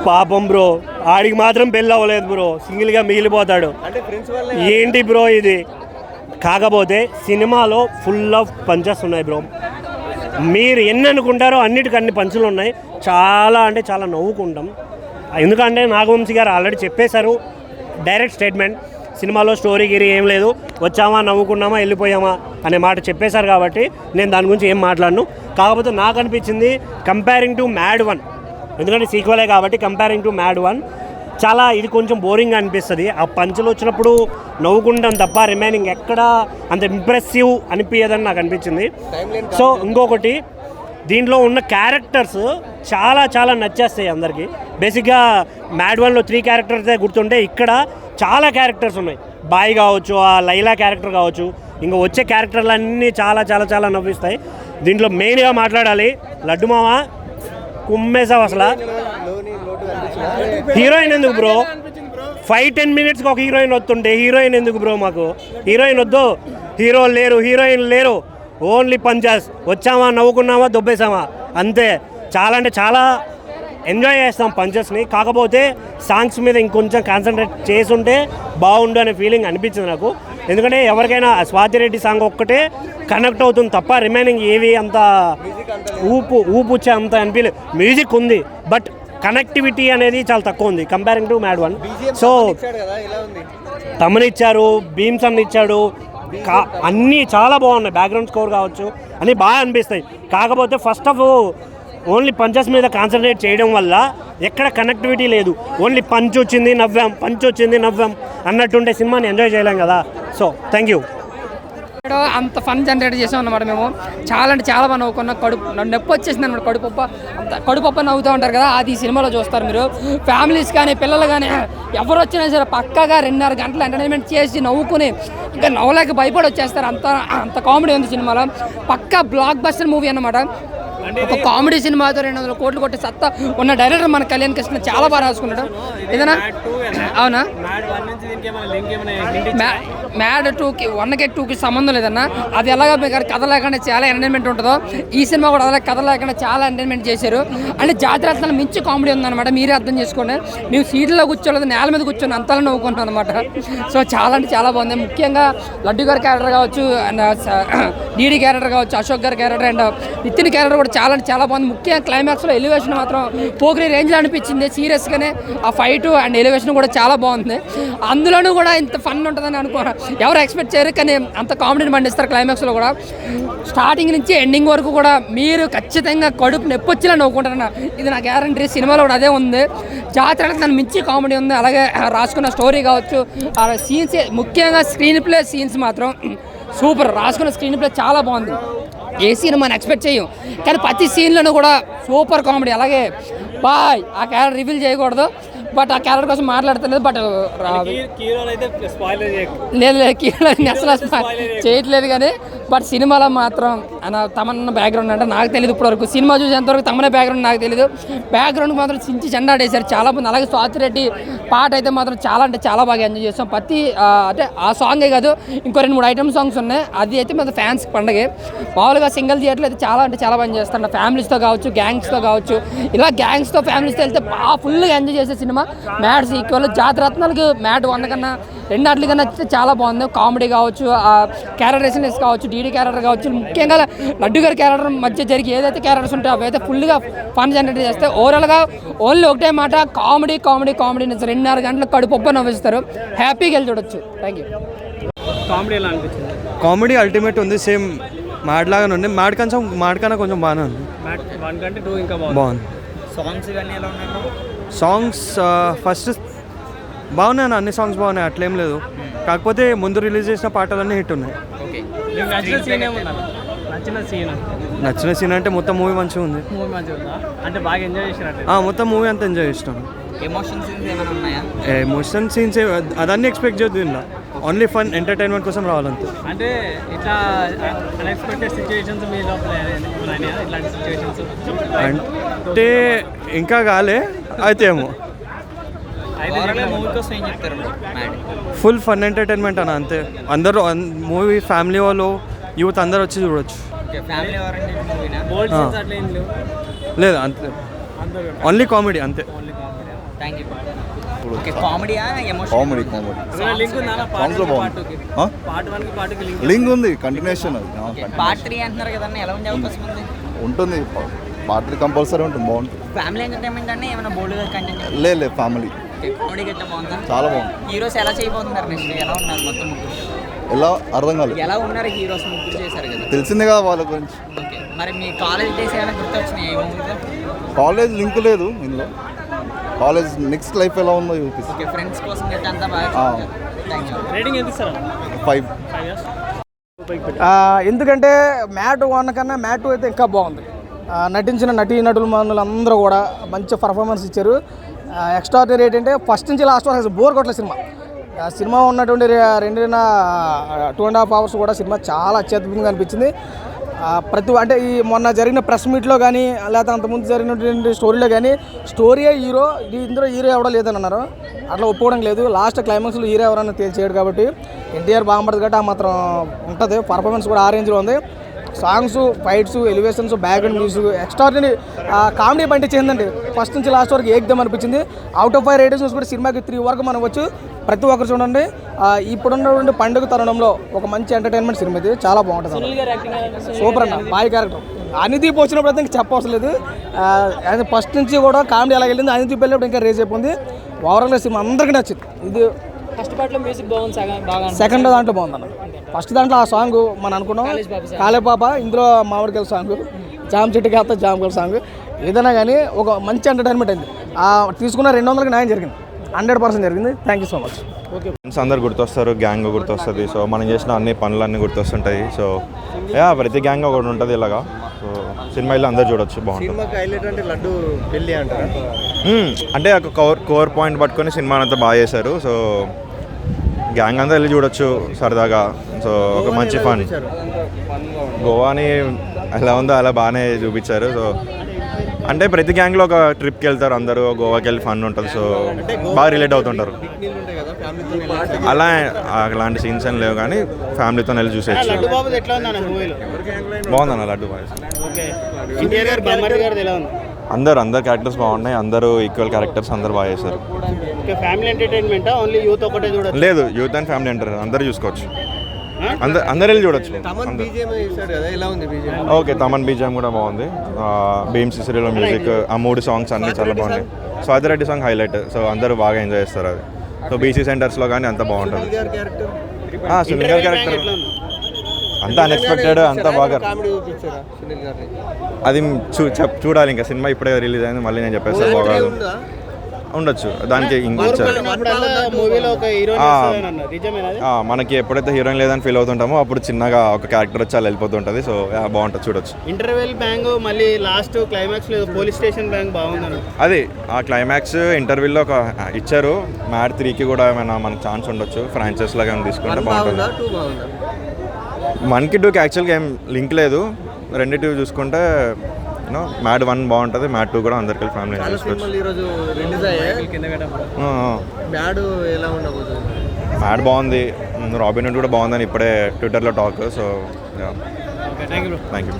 పాపం బ్రో, ఆడికి మాత్రం పెళ్ళి అవ్వలేదు బ్రో, సింగిల్గా మిగిలిపోతాడు. ఏంటి బ్రో ఇది? కాకపోతే సినిమాలో ఫుల్ ఆఫ్ పంచెస్ ఉన్నాయి బ్రో. మీరు ఎన్ని అనుకుంటారో అన్నిటికీ అన్ని పంచులు ఉన్నాయి. చాలా అంటే చాలా నవ్వుకుంటాం. ఎందుకంటే నాగవంశీ గారు ఆల్రెడీ చెప్పేశారు, డైరెక్ట్ స్టేట్మెంట్, సినిమాలో స్టోరీ గిరి ఏం లేదు, వచ్చామా నవ్వుకున్నామా వెళ్ళిపోయామా అనే మాట చెప్పేశారు. కాబట్టి నేను దాని గురించి ఏం మాట్లాడను. కాకపోతే నాకు అనిపించింది కంపేరింగ్ టు మ్యాడ్ 1, ఎందుకంటే సీక్వెలే కాబట్టి కంపేరింగ్ టు మ్యాడ్ 1 చాలా ఇది కొంచెం బోరింగ్ అనిపిస్తుంది. ఆ పంచులు వచ్చినప్పుడు నవ్వుకుంటాం తప్ప రిమైనింగ్ ఎక్కడ అంత ఇంప్రెసివ్ అనిపించదని నాకు అనిపించింది. సో ఇంకొకటి, దీంట్లో ఉన్న క్యారెక్టర్స్ చాలా చాలా నచ్చేస్తాయి అందరికీ. బేసిక్గా మ్యాడ్ 1లో 3 క్యారెక్టర్సే గుర్తుంటే ఇక్కడ చాలా క్యారెక్టర్స్ ఉన్నాయి. బాయ్ కావచ్చు, ఆ లైలా క్యారెక్టర్ కావచ్చు, ఇంకా వచ్చే క్యారెక్టర్లు అన్నీ చాలా చాలా చాలా నవ్విస్తాయి. దీంట్లో మెయిన్గా మాట్లాడాలి, లడ్డు మామ కుమ్మేసావు అసలు. హీరోయిన్ ఎందుకు బ్రో? 5-10 మినిట్స్కి ఒక హీరోయిన్ వస్తుంటే హీరోయిన్ ఎందుకు బ్రో? మాకు హీరోయిన్ వద్దు, హీరో లేరు, హీరోయిన్ లేరు, ఓన్లీ పంచాస్. వచ్చామా నవ్వుకున్నామా దొబ్బేసామా అంతే. చాలా అంటే చాలా ఎంజాయ్ చేస్తాం పంచెస్ని. కాకపోతే సాంగ్స్ మీద ఇంకొంచెం కాన్సన్ట్రేట్ చేసుంటే బాగుండు అనే ఫీలింగ్ అనిపించింది నాకు. ఎందుకంటే ఎవరికైనా స్వాతిరెడ్డి సాంగ్ ఒక్కటే కనెక్ట్ అవుతుంది తప్ప రిమైనింగ్ ఏవి అంత ఊపు వచ్చే అంత అనిపించలేదు. మ్యూజిక్ ఉంది బట్ కనెక్టివిటీ అనేది చాలా తక్కువ ఉంది కంపేరింగ్ టు మ్యాడ్ 1. సో తమనిచ్చారు, భీమ్స్ అన్ని ఇచ్చాడు, అన్నీ చాలా బాగున్నాయి. బ్యాక్గ్రౌండ్ స్కోర్ కావచ్చు అన్నీ బాగా అనిపిస్తాయి. కాకపోతే ఫస్ట్ ఆఫ్ ఓన్లీ పంచెస్ మీద కాన్సన్ట్రేట్ చేయడం వల్ల ఎక్కడ కనెక్టివిటీ లేదు. ఓన్లీ పంచ్ వచ్చింది నవ్వాం, పంచ్ వచ్చింది నవ్వాం అన్నట్టుంటే సినిమాని ఎంజాయ్ చేయలేం కదా. So thank you. అంత ఫన్ జనరేట్ చేసాం అన్నమాట. మేము చాలా అంటే చాలా బాగా నవ్వుకున్నాం. నొప్పి వచ్చేసింది అనమాట. కడుపప్ప నవ్వుతూ ఉంటారు కదా, అది ఈ సినిమాలో చూస్తారు మీరు. ఫ్యామిలీస్ కానీ పిల్లలు కానీ ఎవరు వచ్చినా సరే పక్కాగా 2.5 గంటలు ఎంటర్టైన్మెంట్ చేసి నవ్వుకుని ఇంకా నవ్వలేక భయపడి వచ్చేస్తారు. అంత కామెడీ ఉంది సినిమాలో. పక్కా బ్లాక్ బస్టర్ మూవీ అన్నమాట. ఒక కామెడీ సినిమాతో 200 కోట్లు కొట్టే సత్తా ఉన్న డైరెక్టర్ మన కళ్యాణ్ కృష్ణ చాలా బాగా రాసుకున్నాడు. ఏదైనా అవునా? మ్యాడ్ 2కి 1కి 2కి సంబంధం లేదన్నా. అది ఎలాగ మీకు కథ లేకుండా చాలా ఎంటర్టైన్మెంట్ ఉంటుందో ఈ సినిమా కూడా అలా కథ లేకుండా చాలా ఎంటర్టైన్మెంట్ చేశారు. అంటే జాతరత్నాలు మించి కామెడీ ఉందన్నమాట. మీరే అర్థం చేసుకోండి. మేము సీట్లో కూర్చోలేదు, నేల మీద కూర్చొని అంతలా నవ్వుకుంటాం అనమాట. సో చాలా అంటే చాలా బాగుంది. ముఖ్యంగా లడ్డు గారి క్యారెక్టర్ కావచ్చు, అండ్ డీడీ క్యారెక్టర్ కావచ్చు, అశోక్ గారి క్యారెక్టర్ అండ్ నితిన్ క్యారెక్టర్ కూడా చాలా అంటే చాలా బాగుంది. ముఖ్యంగా క్లైమాక్స్లో ఎలివేషన్ మాత్రం పోకిరి రేంజ్లో అనిపించింది. సీరియస్గానే ఆ ఫైట్ అండ్ ఎలివేషన్ కూడా చాలా బాగుంది. అందులోనూ కూడా ఇంత ఫన్ ఉంటుందని ఎవరు ఎక్స్పెక్ట్ చేయరు, కానీ అంత కామెడీని పండిస్తారు క్లైమాక్స్లో కూడా. స్టార్టింగ్ నుంచి ఎండింగ్ వరకు కూడా మీరు ఖచ్చితంగా కడుపు నొప్పొచ్చేలా నవ్వుకుంటారన్న, ఇది నా గ్యారంటీ. సినిమాలో కూడా అదే ఉంది. జాతరలకు దాన్ని మించి కామెడీ ఉంది. అలాగే రాసుకున్న స్టోరీ కావచ్చు, ఆ సీన్స్, ముఖ్యంగా స్క్రీన్ ప్లే సీన్స్ మాత్రం సూపర్. రాసుకున్న స్క్రీన్ ప్లే చాలా బాగుంది. ఏ సీన్ మనం ఎక్స్పెక్ట్ చేయం, కానీ ప్రతి సీన్లను కూడా సూపర్ కామెడీ. అలాగే బాయ్ ఆ క్యారెక్టర్ రివీల్ చేయకూడదు, బట్ ఆ క్యారెక్టర్ కోసం మాట్లాడతలేదు. బట్ లేదు కీరోని అసలు చేయట్లేదు, కానీ బట్ సినిమాలో మాత్రం తమన్న బ్యాక్గ్రౌండ్ అంటే నాకు తెలియదు ఇప్పటివరకు. సినిమా చూసేంతవరకు తమనే బ్యాక్గ్రౌండ్ నాకు తెలియదు. బ్యాక్గ్రౌండ్ మాత్రం చించి చెండాడేశారు చాలా మంది. అలాగే స్వాతిరెడ్డి పాట అయితే మాత్రం చాలా అంటే చాలా బాగా ఎంజాయ్ చేస్తాం. ప్రతి అంటే ఆ సాంగే కాదు, ఇంకో 2-3 ఐటమ్ సాంగ్స్ ఉన్నాయి. అది అయితే మాత్రం ఫ్యాన్స్ పండగే. మామూలుగా సింగిల్ థియేటర్లో అయితే చాలా అంటే చాలా బాగా చేస్తాను. ఫ్యామిలీస్తో కావచ్చు, గ్యాంగ్స్తో కావచ్చు, ఇలా గ్యాంగ్స్తో ఫ్యామిలీస్తో వెళ్తే బాగా ఫుల్గా ఎంజాయ్ చేసే సినిమా మ్యాడ్ సీక్వెల్. జాతరత్నాలకు మ్యాడ్ 1 కన్నా 2 వాటి కన్నా చాలా బాగుంది. కామెడీ కావచ్చు, క్యారెక్టరేషన్స్ కావచ్చు, డీడీ క్యారెక్టర్ కావచ్చు, ముఖ్యంగా లడ్డు గారి క్యారెక్టర్ మధ్య జరిగి ఏదైతే క్యారెక్టర్స్ ఉంటాయో అవైతే ఫుల్గా ఫన్ జనరేట్ చేస్తే ఓవరాల్గా ఓన్లీ ఒకటే మాట, కామెడీ కామెడీ కామెడీ. 2.5 గంటలు కడుపొప్ప నవ్విస్తారు. హ్యాపీగా వెళ్ళి చూడొచ్చు. Thank you. కామెడీ ఎలా అనిపించింది? కామెడీ అల్టిమేట్ ఉంది. సేమ్ మ్యాడ్ లాగానే ఉంది. మ్యాడ్ కన్నా కొంచెం బాగానే ఉంది. మ్యాడ్ 1 కంటే 2 ఇంకా బాగుంది. సాంగ్స్ ఇవన్నీ ఎలా ఉన్నాయి? సాంగ్స్ ఫస్ట్ బాగున్నాయి, అన్ని సాంగ్స్ బాగున్నాయి, అట్లేం లేదు. కాకపోతే ముందు రిలీజ్ చేసిన పాటలన్నీ హిట్ ఉన్నాయి. నచ్చిన సీన్ అంటే మొత్తం మూవీ మంచిగా ఉంది. అంటే బాగా ఎంజాయ్ చేసినట్టు? మొత్తం మూవీ అంతా ఎంజాయ్ చేసినాను. ఎమోషన్ సీన్స్ అదన్నీ ఎక్స్పెక్ట్ చేయొద్దు. ఇలా ఓన్లీ ఫన్ ఎంటర్టైన్మెంట్ కోసం రావాలంతే. అంటే ఇట్లా అన్ఎక్స్పెక్టెడ్ సిచ్యువేషన్స్ మీ లోపల ఇట్లాంటి సిచ్యువేషన్స్ అంటే ఇంకా కాలే అయితే ఏమో. ఫుల్ ఫన్ ఎంటర్టైన్మెంట్ అన్న, అంతే. అందరూ మూవీ ఫ్యామిలీ వాళ్ళు, యూత్ అందరు వచ్చి చూడొచ్చు. లేదు అంతే ఓన్లీ కామెడీ అంతే. Thank you. ఓకే, కామెడీయా ఎమోషన్? కామెడీ లింక్ ఉందా సాంగ్స్ లో పార్ట్ 2కి? ఆ? పార్ట్ 1కి పార్ట్ 2కి లింక్ లింక్ ఉంది, కంటిన్యూషన్ అది పార్ట్ 3 అంటున్నారు కదన్నా, ఎలా ఉంది అవకాశం ఉంది? ఉంటుంది. పార్టీ కంపల్సరీ ఉంటుంది, బాగుంటుంది. ఫ్యామిలీ ఎంటర్టైన్మెంట్ అంటే ఏమైనా బోల్డ్గా కంటెంట్? లే ఫ్యామిలీ కామెడీ గట్ట బాగుందా? చాలా బాగుంది. హీరోస్ ఎలా చేయబోతున్నారు నెక్స్ట్? ఎలా ఉన్నారు మొత్తం ముగ్గురు? ఎలా అర్థం కాలేదు, ఎలా ఉన్నారు హీరోస్ ముగ్గురు చేశారు కదా? తెలిసిందే కదా వాళ్ళ గురించి. ఓకే, మరి మీ కాలేజ్ డేస్ ఏమైనా గుర్తొచ్చినాయి ఏ మూవీతో? కాలేజ్ లింక్ లేదు ఇందులో. కాలేజ్ నెక్స్ట్ లైఫ్ ఎలా ఉందో చూపిస్తుంది. ఓకే, ఫ్రెండ్స్ కోసం గట్ట అంతా బాగా థ్యాంక్ యూ. రేటింగ్ ఎంత ఇస్తారా? 5. 5 years. ఎందుకంటే మ్యాట్ 1 కన్నా మ్యాట్ 2 అయితే ఇంకా బాగుంది. నటించిన నటులు అందరూ కూడా మంచి పర్ఫార్మెన్స్ ఇచ్చారు. ఎక్స్ట్రాడినరీ ఏంటంటే ఫస్ట్ నుంచి లాస్ట్ వరకు అసలు బోర్ కొట్టలేదు సినిమా. సినిమా ఉన్నటువంటి 2.5 hours కూడా సినిమా చాలా అత్యద్భుతంగా అనిపించింది. అంటే ఈ మొన్న జరిగిన ప్రెస్ మీట్లో కానీ లేకపోతే అంతకుముందు జరిగినటువంటి స్టోరీలో కానీ స్టోరీయే హీరో, ఇందులో హీరో ఎవడో లేదని అన్నారు. అట్లా ఒప్పుకోవడం లేదు. లాస్ట్ క్లైమాక్స్లో హీరో ఎవరన్నా తేల్చేయడు కాబట్టి ఎన్టీఆర్ బాగుపడదు కాబట్టి ఆ మాత్రం ఉంటుంది. పర్ఫార్మెన్స్ కూడా ఆ రేంజ్లో ఉంది. Songs, fights, elevations, background music extraordinary. Comedy పండించిందండి ఫస్ట్ నుంచి లాస్ట్ వరకు ఏకదమ్ అనిపించింది. అవుట్ ఆఫ్ 5 రేటింగ్స్ చూసుకుంటే సినిమాకి 3 వరకు మనం వచ్చు. ప్రతి ఒక్కరు చూడండి. ఇప్పుడున్నటువంటి పండుగ తరుణంలో ఒక మంచి ఎంటర్టైన్మెంట్ సినిమా ఇది. చాలా బాగుంటుంది. సూపర్ అన్న, బాయ్ క్యారెక్టర్. అనిదీప్ వచ్చినప్పుడు అయితే ఇంకా చెప్పవసరం లేదు. ఫస్ట్ నుంచి కూడా కామెడీ ఎలా వెళ్ళింది, అనిదీప్ వెళ్ళినప్పుడు ఇంకా రేజ్ అయిపోయింది. ఓవరాల్గా సినిమా అందరికీ నచ్చింది. ఇది ఫస్ట్ పార్ట్లో మ్యూజిక్ బాగుంది, సెకండ్ దాంట్లో బాగుందన్న. ఫస్ట్ దాంట్లో ఆ సాంగ్ మనం అనుకున్నాం కాలేపాప, ఇందులో మామిడికాయల సాంగ్, జామ్ చెట్టుకి అత్త జామకాయల సాంగ్. ఏదైనా కానీ ఒక మంచి ఎంటర్టైన్మెంట్ అయింది. తీసుకున్న 200కి న్యాయం జరిగింది, 100% జరిగింది. Thank you so much. Friends అందరు గుర్తొస్తారు, గ్యాంగ్ గుర్తొస్తుంది. సో మనం చేసిన అన్ని పనులన్నీ గుర్తొస్తుంటాయి. సో ప్రతి గ్యాంగ్ ఒకటి ఉంటుంది ఇలాగా. సో సినిమా ఇలా అందరు చూడొచ్చు, బాగుంటుంది. అంటే ఒక కోర్ పాయింట్ పట్టుకొని సినిమా అంతా బాగా చేశారు. సో గ్యాంగ్ అంతా వెళ్ళి చూడొచ్చు సరదాగా. సో ఒక మంచి ఫన్. గోవాని ఎలా ఉందో అలా బాగానే చూపించారు. సో అంటే ప్రతి గ్యాంగ్లో ఒక ట్రిప్కి వెళ్తారు అందరూ, గోవాకి వెళ్ళి ఫన్ ఉంటుంది. సో బాగా రిలేట్ అవుతుంటారు. అలాంటి సీన్స్ ఏం లేవు కానీ ఫ్యామిలీతో వెళ్ళి చూసేయచ్చు. బాగుందన్న లడ్డు బాయ్. అందరు క్యారెక్టర్స్ బాగున్నాయి. అందరూ ఈక్వల్ క్యారెక్టర్స్, అందరు బాగా చేశారు. ఫ్యామిలీ ఎంటర్టైన్మెంట్ ఓన్లీ యూత్ ఒకటే చూడొచ్చు? లేదు, యూత్ అండ్ ఫ్యామిలీ అంటారు, అందరూ చూసుకోవచ్చు. అందరు వెళ్ళి చూడొచ్చు. ఓకే, తమన్ బీజిఎం కూడా బాగుంది. భీమ్ సిసిరిలో మ్యూజిక్, ఆ 3 సాంగ్స్ అన్నీ చాలా బాగున్నాయి. Swathi Reddy song highlight. సో అందరూ బాగా ఎంజాయ్ చేస్తారు అది. సో బీసీ సెంటర్స్లో కానీ అంత బాగుంటుంది. సునీల్ గారి క్యారెక్టర్ అంత అన్ఎక్స్పెక్టెడ్, అంత బాగా. అది చూడాలి, ఇంకా సినిమా ఇప్పుడే రిలీజ్ అయింది, మళ్ళీ నేను చెప్పేసి బాగా ఉండొచ్చు. దానికి మనకి ఎప్పుడైతే హీరోయిన్ లేదని ఫీల్ అవుతుంటామో అప్పుడు చిన్నగా ఒక క్యారెక్టర్ వచ్చి అలా వెళ్ళిపోతుంటుంది. సో బాగుంటుంది, చూడొచ్చు. ఇంటర్వెల్ బ్యాంగ్, మళ్ళీ last climax police station bang బాగుంది. అది ఆ క్లైమాక్స్ ఇంటర్వ్యూలో ఒక ఇచ్చారు. మ్యాడ్ 3కి కూడా ఏమైనా మనకు ఛాన్స్ ఉండొచ్చు, ఫ్రాంచైజ్ లాగా తీసుకుంటే బాగుంటుంది. 1కి 2కి యాక్చువల్గా ఏం లింక్ లేదు. రెండిటివి చూసుకుంటే మ్యాడ్ 1 బాగుంటుంది, మ్యాడ్ 2 కూడా అందరికీ ఫ్యామిలీ చూసుకోవచ్చు. మ్యాడ్ బాగుంది, రాబిన్ హుడ్ కూడా బాగుందని ఇప్పుడే ట్విట్టర్లో టాక్. So thank you.